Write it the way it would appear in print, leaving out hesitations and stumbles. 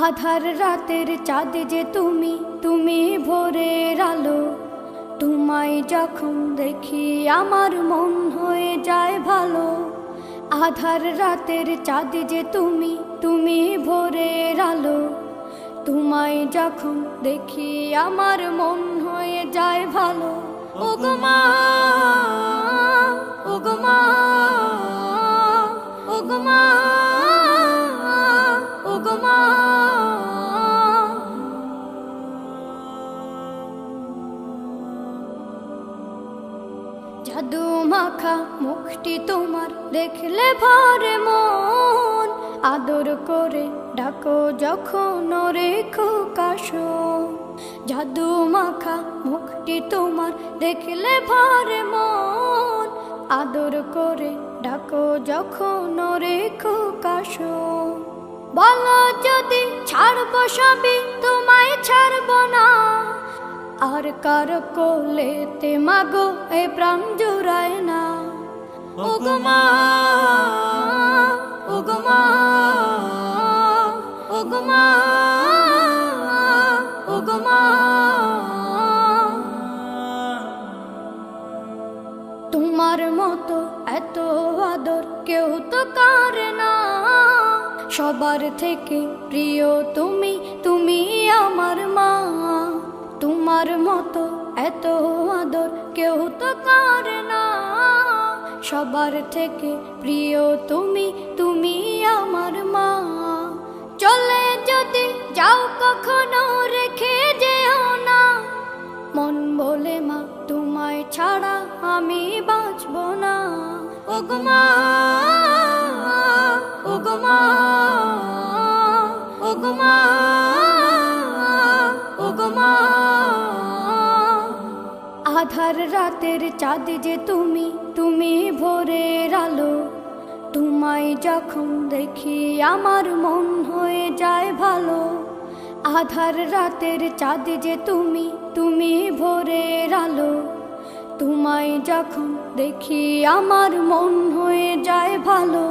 আধার রাতের চাঁদ যে তুমি, তুমি ভোরের আলো। তোমায় যখন দেখি আমার মন হয়ে যায় ভালো। আধার রাতের চাঁদ যে তুমি, তুমি ভোরের আলো। তোমায় যখন দেখি আমার মন হয়ে যায় ভালো। ওগো মা, ওগো মা, ওগো মা, ওগো মা। জাদু মাখা মুখটি তোমার দেখলে ভরে মন। আদর করে ডাকো যখন রেখো কাশো। জাদু মাখা মুখটি তোমার দেখলে ভরে মন। আদর করে ডাকো যখন রেখো কাশো। বলো যদি ছাড়বো সবই, তোমায় ছাড়বো না। আর কার কোলেতে মাগো এ প্রাণ জুড়ায় না। ওগো মা, ওগো মা, ওগো মা, ওগো মা। তোমার মতো এত আদর কেউ তো করে না। সবার থেকে প্রিয় তুমি, তুমি আমার মা। তোমার মতো এত আদর কেউ তো করে না। সবার থেকে প্রিয় তুমি, তুমি আমার মা। চলে যদি যাও কখনো রেখে যেও না। মন বলে মা তোমায় ছাড়া আমি বাঁচব না। ওগো মা, ওগো মা, ওগো মা, ওগো মা। আধার রাতের চাঁদ যে তুমি, তুমি ভোরের আলো। তোমায় যখন দেখি আমার মন হয়ে যায় ভালো। আধার রাতের চাঁদ যে তুমি, তুমি ভোরের আলো। তোমায় যখন দেখি আমার মন হয়ে যায় ভালো।